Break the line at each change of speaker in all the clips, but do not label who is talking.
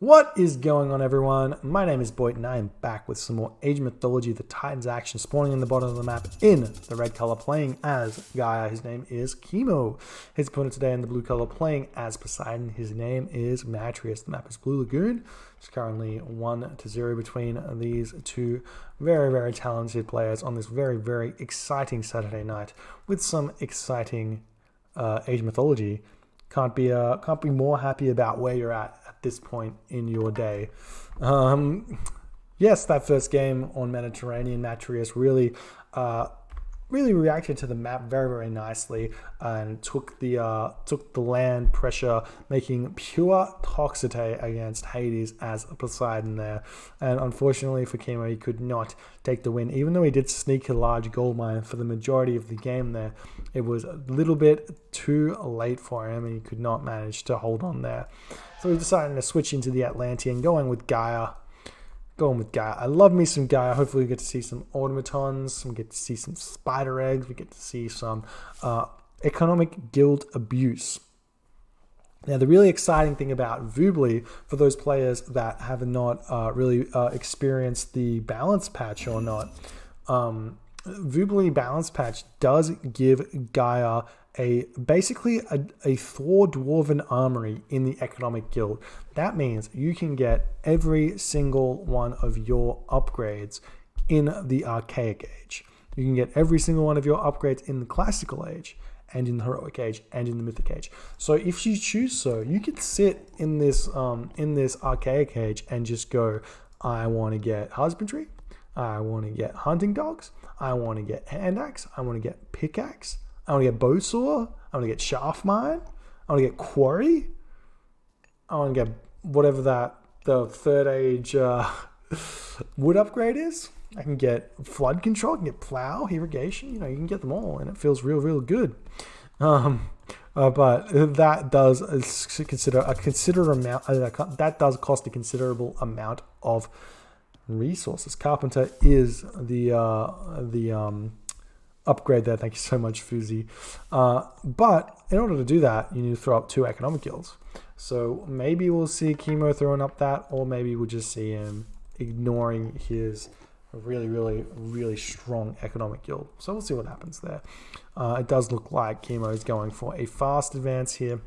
What is going on, everyone? My name is Boyd and I am back with some more Age of Mythology, the Titans action, spawning in the bottom of the map in the red color, playing as Gaia. His name is Kimo. His opponent today in the blue color, playing as Poseidon. His name is Matriuess. The map is Blue Lagoon. It's currently 1-0 between these two very, very talented players on this very, very exciting Saturday night with some exciting Age of Mythology. Can't be more happy about where you're at this point in your day. Yes, that first game on Mediterranean, Matriuess really reacted to the map very, very nicely and took the land pressure, making pure toxicity against Hades as Poseidon there. And unfortunately for Kimo, he could not take the win, even though he did sneak a large gold mine for the majority of the game there. It was a little bit too late for him, and he could not manage to hold on there. So we decided to switch into the Atlantean, going with Gaia. I love me some Gaia. Hopefully we get to see some automatons, we get to see some spider eggs, we get to see some economic guild abuse. Now, the really exciting thing about Voobly, for those players that have not really experienced the balance patch or not, Voobly balance patch does give Gaia basically a Thor Dwarven armory in the economic guild. That means you can get every single one of your upgrades in the archaic age. You can get every single one of your upgrades in the classical age, and in the heroic age, and in the mythic age. So if you choose so, you can sit in this archaic age and just go, I want to get husbandry, I want to get hunting dogs, I want to get hand axe, I want to get pickaxe, I want to get bow saw, I want to get shaft mine, I want to get quarry, I want to get whatever the third age wood upgrade is. I can get flood control, I can get plow, irrigation, you can get them all, and it feels real, real good. But that does that does cost a considerable amount of resources. Carpenter is the upgrade there. Thank you so much, Fuzi. But in order to do that, you need to throw up 2 economic guilds. So maybe we'll see Kimo throwing up that, or maybe we'll just see him ignoring his really, really, really strong economic guild. So we'll see what happens there. It does look like Kimo is going for a fast advance here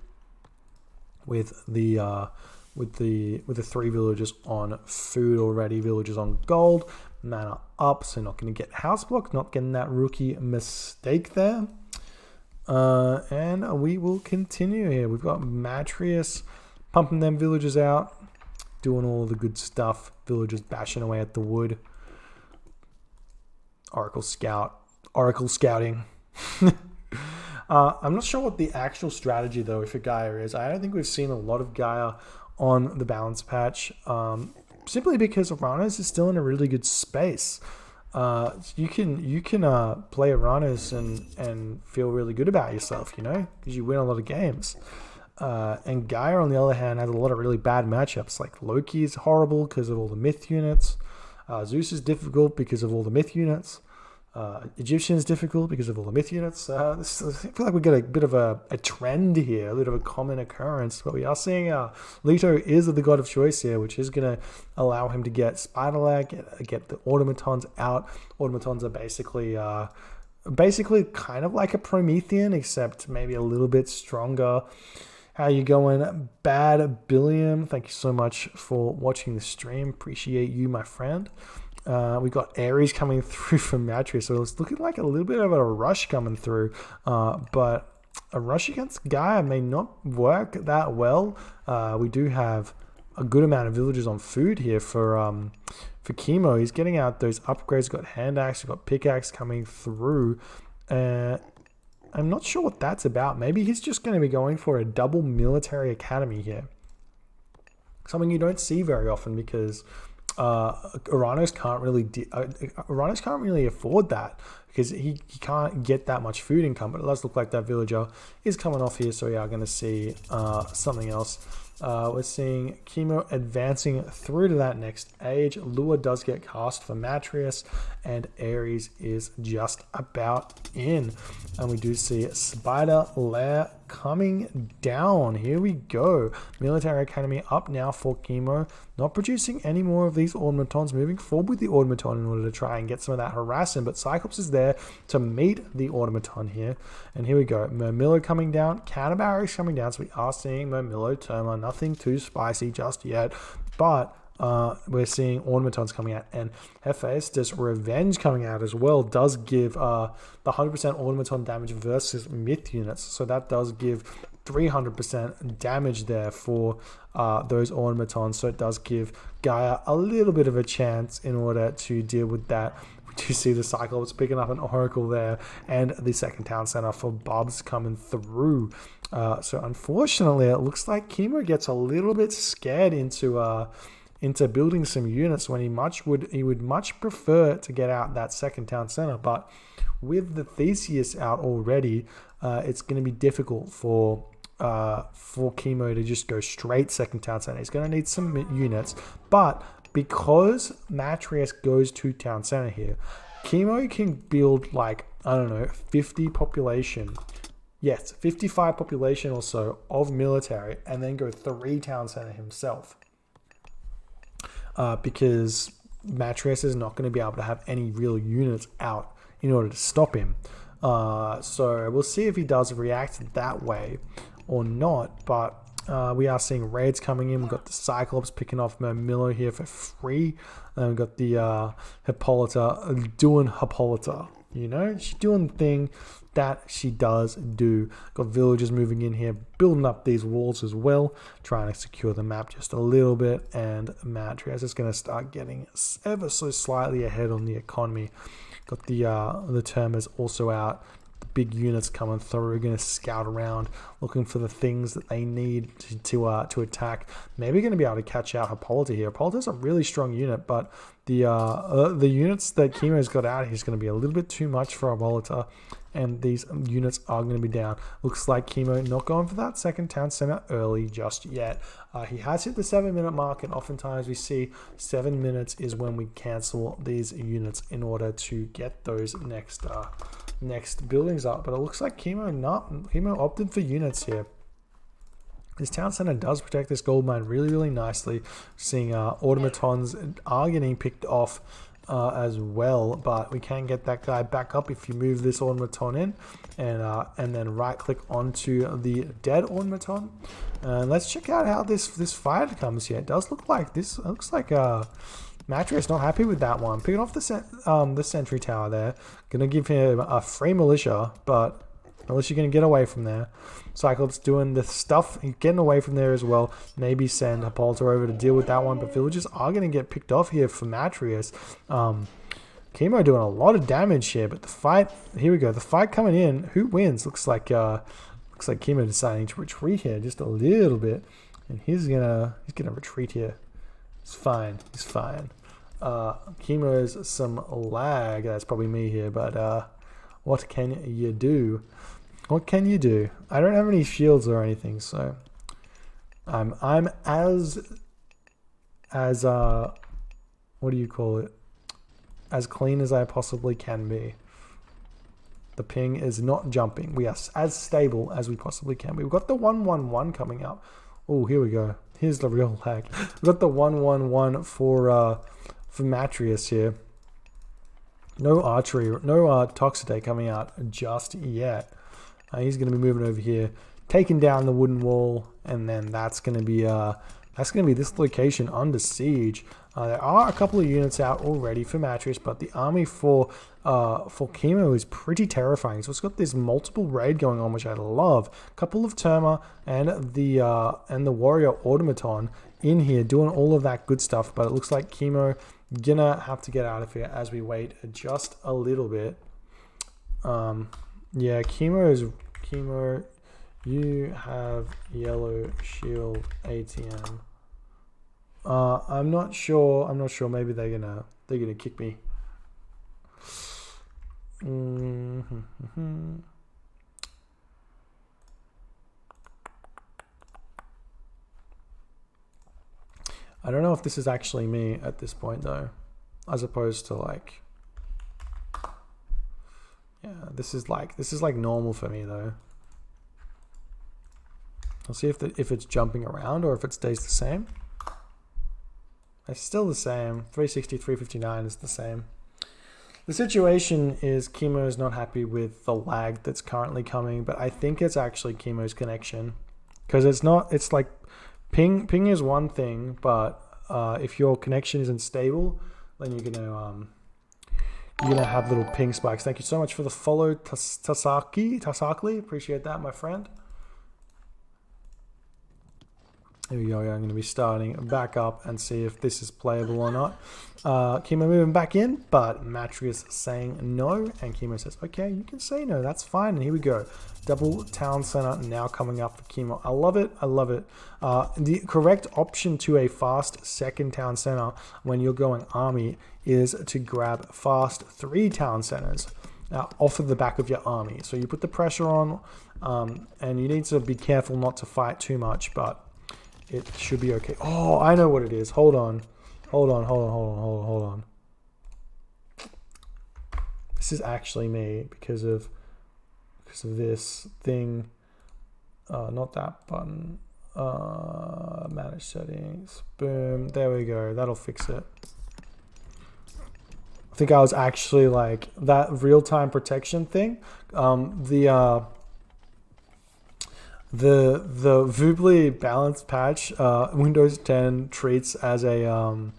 with the 3 villagers on food already, villagers on gold, mana up, so not going to get house block, not getting that rookie mistake there. And we will continue here. We've got Matriuess pumping them villagers out, doing all the good stuff, villagers bashing away at the wood. Oracle scouting. I'm not sure what the actual strategy though for Gaia is. I don't think we've seen a lot of Gaia on the balance patch, simply because Uranus is still in a really good space. You can play Uranus and feel really good about yourself, because you win a lot of games. And Gaia, on the other hand, has a lot of really bad matchups. Like Loki is horrible because of all the myth units. Zeus is difficult because of all the myth units. Egyptian is difficult because of all the myth units. I feel like we get a bit of a trend here, a bit of a common occurrence. But we are seeing Leto is the god of choice here, which is going to allow him to get spider leg, get the automatons out. Automatons are basically kind of like a Promethean, except maybe a little bit stronger. How you going, Bad Billiam? Thank you so much for watching the stream. Appreciate you, my friend. We got Ares coming through from Matriuess, so it's looking like a little bit of a rush coming through. But a rush against Gaia may not work that well. We do have a good amount of villagers on food here for Kimo. He's getting out those upgrades. We've got hand axe, we've got pickaxe coming through. I'm not sure what that's about. Maybe he's just going to be going for a double military academy here. Something you don't see very often because Uranus can't really afford that because he can't get that much food income. But it does look like that villager is coming off here, so we are going to see something else. We're seeing Kimo advancing through to that next age. Lure does get cast for Matriuess, and Ares is just about in. And we do see Spider Lair coming down. Here we go. Military Academy up now for Kimo. Not producing any more of these automatons. Moving forward with the automaton in order to try and get some of that harassment. But Cyclops is there to meet the automaton here. And here we go. Mermillo coming down. Counterbarracks coming down. So we are seeing Mermillo, Terma. Nothing too spicy just yet. But we're seeing automatons coming out, and Hephaestus Revenge coming out as well does give the 100% automaton damage versus myth units, so that does give 300% damage there for those automatons, so it does give Gaia a little bit of a chance in order to deal with that. We do see the Cyclops picking up an Oracle there, and the second town center for Bubs coming through. So unfortunately, it looks like Kimo gets a little bit scared into building some units when he would much prefer to get out that second town center. But with the Theseus out already, it's going to be difficult for Kimo to just go straight second town center. He's going to need some units, but because Matriuess goes to town center here, Kimo can build like, I don't know, 50 population. Yes, 55 population or so of military, and then go 3 town center himself. Because Matriuess is not going to be able to have any real units out in order to stop him. So we'll see if he does react that way or not. But we are seeing raids coming in. We've got the Cyclops picking off Mermillo here for free. And we've got the Hippolyta doing Hippolyta. You know, she's doing the thing that she does do. Got villagers moving in here, building up these walls as well, trying to secure the map just a little bit. And Matriuess is going to start getting ever so slightly ahead on the economy. Got the Termas also out. The big units coming through, going to scout around, looking for the things that they need to attack. Maybe going to be able to catch out Hippolyta here. Hippolyta's a really strong unit, but the units that Kimo's got out here is going to be a little bit too much for Hippolyta, and these units are going to be down. Looks like Kimo not going for that second town center early just yet. He has hit the 7-minute mark, and oftentimes we see 7 minutes is when we cancel these units in order to get those next buildings up. But it looks like Kimo opted for units here. This town center does protect this gold mine really, really nicely. Seeing automatons are getting picked off as well, but we can get that guy back up if you move this automaton in, and then right click onto the dead automaton. And let's check out how this fight comes here. It does look like this. It looks like Matriuess not happy with that one. Picking off the sentry tower there. Gonna give him a free militia, but unless you're going to get away from there. Cyclops doing the stuff, getting away from there as well. Maybe send Hippolyta over to deal with that one, but villagers are going to get picked off here for Matriuess. Kimo doing a lot of damage here, but the fight, here we go. The fight coming in, who wins? Looks like Kimo deciding to retreat here just a little bit, and he's gonna retreat here. It's fine. He's fine. Kimo's some lag. That's probably me here, but what can you do? What can you do? I don't have any shields or anything, so I'm as what do you call it? As clean as I possibly can be. The ping is not jumping. We are as stable as we possibly can be. We've got the 111 coming up. Oh, here we go. Here's the real lag. We've got the 111 for Matriuess here. No archery, no Toxidate coming out just yet. He's going to be moving over here, taking down the wooden wall, and then that's going to be this location under siege. There are a couple of units out already for Matriuess, but the army for Kimo is pretty terrifying. So it's got this multiple raid going on, which I love. A couple of Terma and the warrior automaton in here doing all of that good stuff, but it looks like Kimo gonna have to get out of here as we wait just a little bit. Yeah, Kimo, you have yellow shield ATM. I'm not sure. Maybe they're gonna kick me. I don't know if this is actually me at this point though, as opposed to like, yeah, this is like normal for me though. I'll see if it's jumping around or if it stays the same. It's still the same. 360, 359 is the same. The situation is Kimo is not happy with the lag that's currently coming, but I think it's actually Kimo's connection. Because it's like ping is one thing, but if your connection isn't stable, then you're gonna have little ping spikes. Thank you so much for the follow, Tasakli. Appreciate that, my friend. Here we go. I'm going to be starting back up and see if this is playable or not. Kimo moving back in, but Matriuess saying no. And Kimo says, okay, you can say no. That's fine. And here we go. Double town center now coming up for Kimo. I love it. I love it. The correct option to a fast second town center when you're going army is to grab fast 3 town centers off of the back of your army. So you put the pressure on, and you need to be careful not to fight too much, but it should be okay. Oh, I know what it is. Hold on. This is actually me because of this thing. Not that button. Manage settings. Boom. There we go. That'll fix it. I think I was actually like that real-time protection thing. The Voobly balance patch, Windows 10 treats as a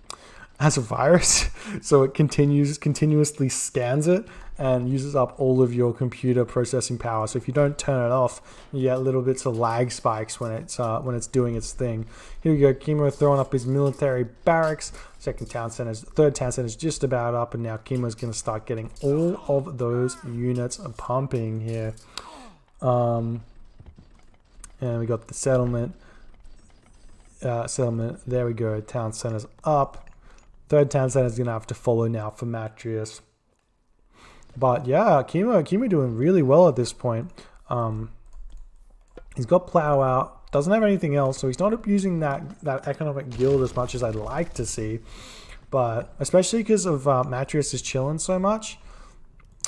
virus, so it continuously scans it and uses up all of your computer processing power. So if you don't turn it off, you get little bits of lag spikes when it's doing its thing. Here we go, Kimo throwing up his military barracks. Third town center is just about up, and now Kimo's going to start getting all of those units pumping here. And we got the settlement. There we go. Town center's up. Third town center is going to have to follow now for Matriuess. But yeah, Kimo doing really well at this point. He's got plow out. Doesn't have anything else, so he's not abusing that economic guild as much as I'd like to see. But especially because of Matriuess is chilling so much.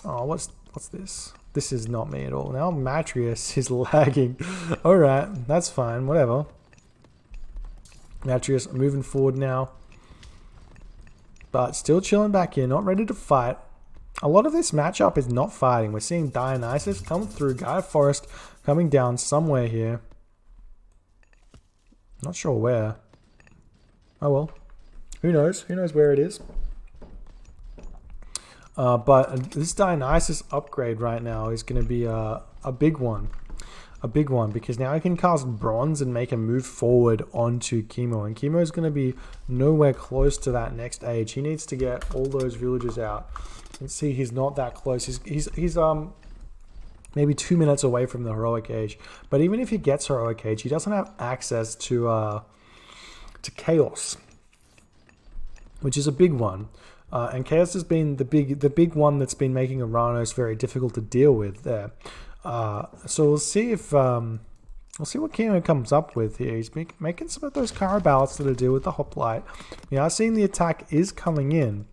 Oh, what's this? This is not me at all. Now Matriuess is lagging. Alright, that's fine. Whatever. Matriuess moving forward now. But still chilling back here. Not ready to fight. A lot of this matchup is not fighting. We're seeing Dionysus come through. Gaia Forest coming down somewhere here. Not sure where. Oh well. Who knows? Who knows where it is? But this Dionysus upgrade right now is going to be a big one. A big one, because now I can cast Bronze and make a move forward onto Kimo. And Kimo is going to be nowhere close to that next age. He needs to get all those villagers out. Let's see, he's not that close. He's maybe 2 minutes away from the heroic age. But even if he gets heroic age, he doesn't have access to chaos, which is a big one. And chaos has been the big one that's been making Uranos very difficult to deal with there. So we'll see if we'll see what Kimo comes up with here. He's making some of those Carabals to deal with the hoplite. We are seeing the attack is coming in,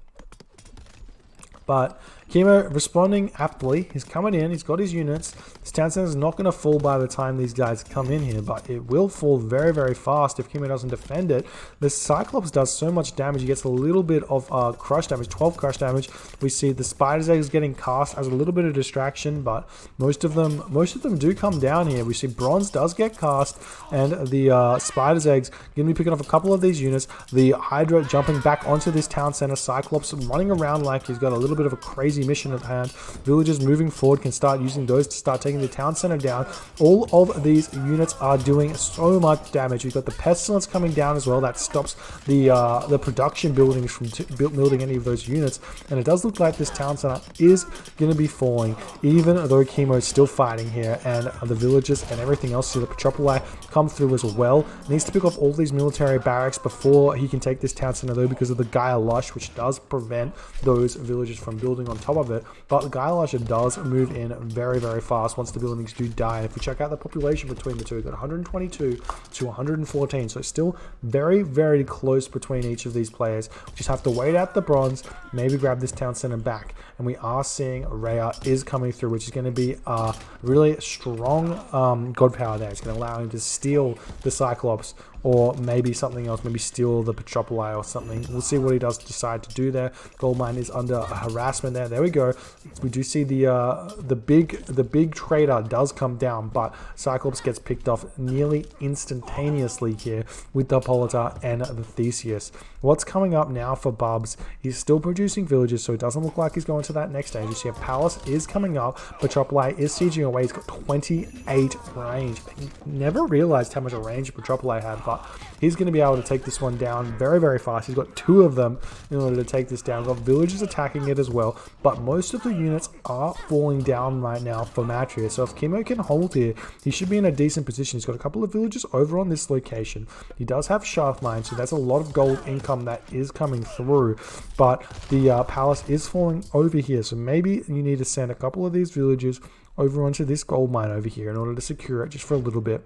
but Kimo responding aptly. He's coming in. He's got his units. This town center is not going to fall by the time these guys come in here, but it will fall very, very fast if Kimo doesn't defend it. The Cyclops does so much damage. He gets a little bit of crush damage, 12 crush damage. We see the Spider's Eggs getting cast as a little bit of distraction, but most of them do come down here. We see Bronze does get cast, and the Spider's Eggs going to be picking off a couple of these units. The Hydra jumping back onto this town center. Cyclops running around like he's got a little bit of a crazy mission at hand. Villagers moving forward can start using those to start taking the town center down. All of these units are doing so much damage. We've got the Pestilence coming down as well. That stops the production buildings from building any of those units. And it does look like this town center is going to be falling, even though Kimo is still fighting here, and the villagers and everything else. See the Petropoli come through as well. Needs to pick off all these military barracks before he can take this town center though, because of the Gaia Lush, which does prevent those villagers from building on top of it. But the Gaia Lasher does move in very, very fast once the buildings do die. If we check out the population between the two, we've got 122 to 114. So still very, very close between each of these players. We just have to wait out the bronze, maybe grab this town center back. And we are seeing Rhea is coming through, which is going to be a really strong god power there. It's going to allow him to steal the Cyclops, or maybe something else, maybe steal the Petropoli or something. We'll see what he does decide to do there. Goldmine is under harassment there. There we go. We do see the big trader does come down, but Cyclops gets picked off nearly instantaneously here with the Hippolyta and the Theseus. What's coming up now for Bubs? He's still producing villages, so it doesn't look like he's going to that next stage. You see a palace is coming up. Petropoli is sieging away. He's got 28 range. I never realized how much range Petropoli had, but he's going to be able to take this one down very, very fast. He's got 2 of them in order to take this down. Got villagers attacking it as well, but most of the units are falling down right now for Matriuess. So if Kimo can hold here, he should be in a decent position. He's got a couple of villagers over on this location. He does have shaft mines, so that's a lot of gold income that is coming through, but the palace is falling over here. So maybe you need to send a couple of these villagers over onto this gold mine over here in order to secure it just for a little bit.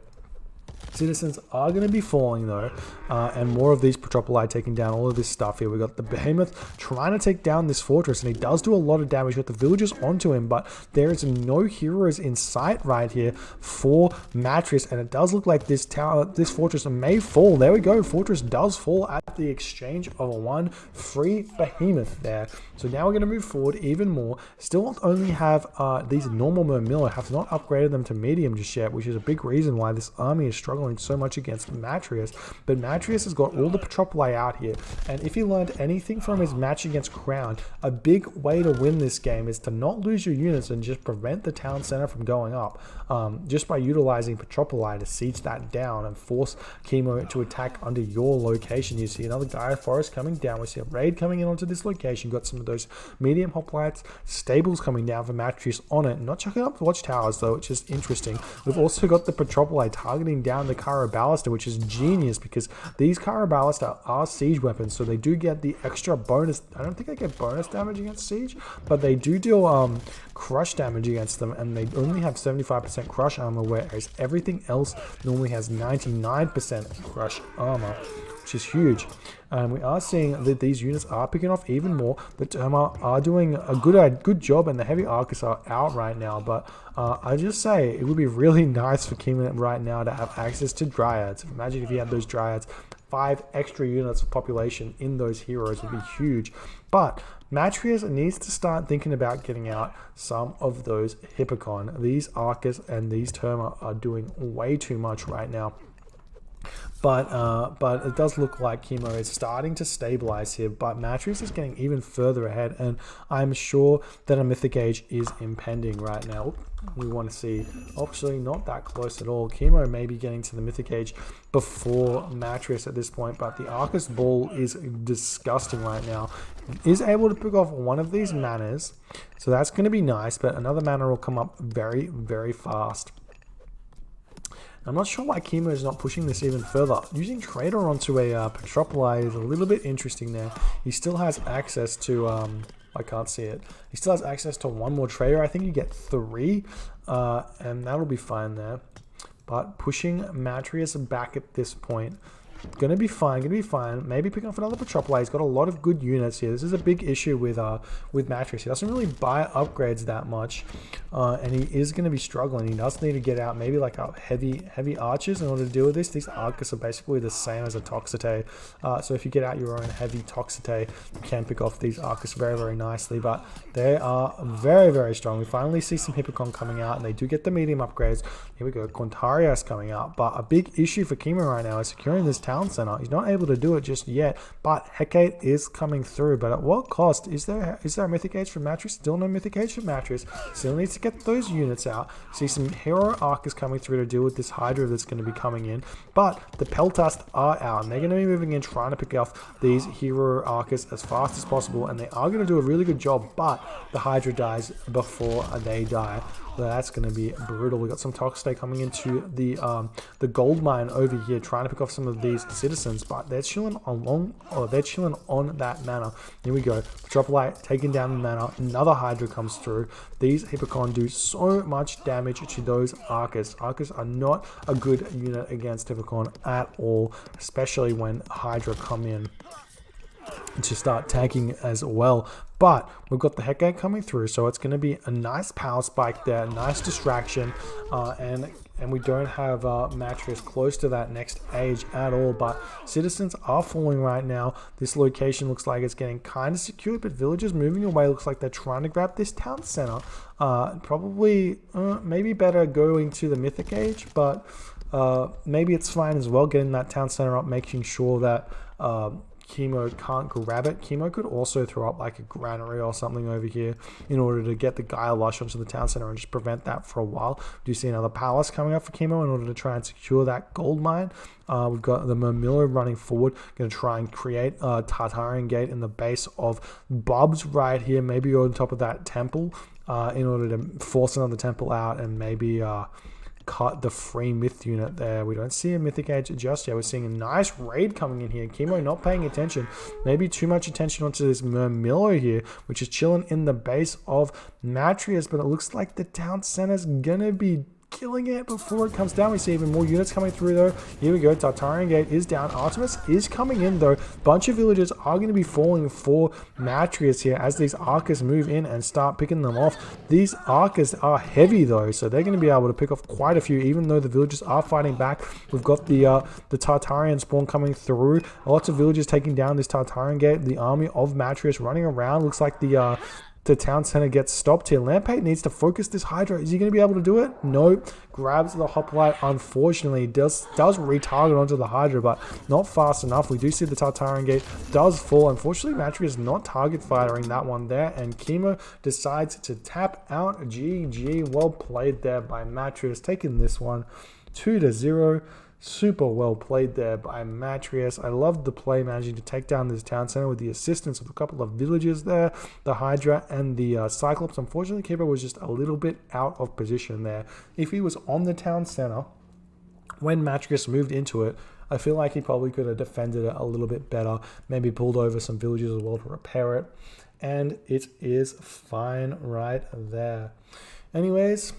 Citizens are going to be falling though, and more of these Petropoli taking down all of this stuff here. We got the Behemoth trying to take down this fortress, and he does do a lot of damage. We got the villagers onto him, but there is no heroes in sight right here for Matriuess, and it does look like this tower, this fortress may fall. There we go. Fortress does fall at the exchange of a 1 free Behemoth there. So now we're going to move forward even more. Still only have these normal Murmillo, have not upgraded them to medium just yet, which is a big reason why this army is struggling so much against Matriuess. But Matriuess has got all the Petropoli out here, and if he learned anything from his match against Crown, a big way to win this game is to not lose your units and just prevent the town center from going up, just by utilizing Petropoli to siege that down and force Kimo to attack under your location. You see another Gaia Forest coming down. We see a raid coming in onto this location. Got some of those medium hoplites stables coming down for Matriuess on it. Not checking up the watchtowers though, which is interesting. We've also got the Petropoli targeting down the Cara Ballista, which is genius because these Cara Ballista are siege weapons, so they do get the extra bonus. I don't think they get bonus damage against siege, but they do deal crush damage against them, and they only have 75% crush armor, whereas everything else normally has 99% crush armor, which is huge. And we are seeing that these units are picking off even more. The Terma are doing a good job, and the heavy Arcus are out right now. But I just say it would be really nice for Kimo right now to have access to Dryads. Imagine if you had those Dryads. 5 extra units of population in those heroes would be huge. But Matriuess needs to start thinking about getting out some of those Hippocon. These Arcus and these Terma are doing way too much right now. But it does look like Kimo is starting to stabilize here, but Matriuess is getting even further ahead, and I'm sure that a Mythic Age is impending right now. We want to see, actually not that close at all. Kimo may be getting to the Mythic Age before Matriuess at this point, but the Arcus Ball is disgusting right now. Is able to pick off one of these manners, so that's going to be nice, but another manor will come up very, very fast. I'm not sure why Kimo is not pushing this even further. Using Trader onto a Petropoli is a little bit interesting there. He still has access to, I can't see it. He still has access to 1 more Trader. I think you get 3, and that'll be fine there. But pushing Matriuess back at this point, gonna be fine. Maybe pick up another Petropoli. He's got a lot of good units here. This is a big issue with Matriuess. He doesn't really buy upgrades that much, and he is going to be struggling. He does need to get out maybe like a heavy archers in order to deal with this. These Arcus are basically the same as a Toxite, so if you get out your own heavy Toxite, you can pick off these Arcus very, very nicely. But they are very, very strong. We finally see some Hippocon coming out, and they do get the medium upgrades. Here we go, Quintarius coming out. But a big issue for Kimo right now is securing this town center. He's not able to do it just yet, but Hecate is coming through. But at what cost? Is there a Mythic Age for Matriuess? Still no Mythic Age for Matriuess. Still needs to get those units out. See some hero Arcus coming through to deal with this Hydra that's going to be coming in. But the Peltast are out, and they're going to be moving in, trying to pick off these hero Arcus as fast as possible, and they are going to do a really good job, but the Hydra dies before they die. That's going to be brutal. We got some Toxstay coming into the gold mine over here, trying to pick off some of these citizens, but they're chilling along, or they're chilling on that mana. Here we go. Metropolite taking down the mana. Another Hydra comes through. These Hippocon do so much damage to those Arcus. Arcus are not a good unit against Hippocon at all, especially when Hydra come in to start tanking as well. But we've got the Hecate coming through, so it's going to be a nice power spike there, nice distraction, and we don't have Matriuess close to that next age at all. But citizens are falling right now. This location looks like it's getting kind of secured, but villagers moving away. Looks like they're trying to grab this town center. Probably maybe better going to the Mythic Age, but maybe it's fine as well, getting that town center up, making sure that Kimo can't grab it. Kimo could also throw up like a granary or something over here in order to get the Gaia Lush onto the town center and just prevent that for a while. We do see another palace coming up for Kimo in order to try and secure that gold mine. We've got the Murmillo running forward, going to try and create a Tartarian gate in the base of Bubez right here, maybe on top of that temple in order to force another temple out and maybe cut the free myth unit there. We don't see a mythic age just yet. We're seeing a nice raid coming in here. Kimo not paying attention, maybe too much attention onto this Murmillo here, which is chilling in the base of Matriuess, but it looks like the town center's gonna be killing it before it comes down. We see even more units coming through though. Here we go. Tartarian Gate is down. Artemis is coming in though. Bunch of villagers are going to be falling for Matriuess here as these Arcus move in and start picking them off. These Arcus are heavy though, so they're going to be able to pick off quite a few, even though the villagers are fighting back. We've got the Tartarian spawn coming through. Lots of villagers taking down this Tartarian Gate. The army of Matriuess running around. Looks like the town center gets stopped here. Lampate needs to focus this Hydra. Is he going to be able to do it? No. Grabs the hoplite. Unfortunately, does retarget onto the Hydra, but not fast enough. We do see the Tartarian Gate does fall. Unfortunately, Matriuess not target firing that one there, and Kimo decides to tap out. GG. Well played there by Matriuess, taking this one 2-0. Super well played there by Matriuess. I loved the play, managing to take down this town center with the assistance of a couple of villagers there, the Hydra and the Cyclops. Unfortunately, Kimo was just a little bit out of position there. If he was on the town center when Matriuess moved into it, I feel like he probably could have defended it a little bit better, maybe pulled over some villagers as well to repair it, and it is fine right there. Anyways,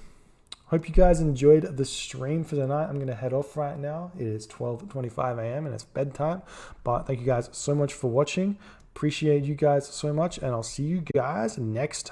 hope you guys enjoyed the stream for tonight. I'm going to head off right now. It is 12:25 a.m. and it's bedtime. But thank you guys so much for watching. Appreciate you guys so much. And I'll see you guys next time.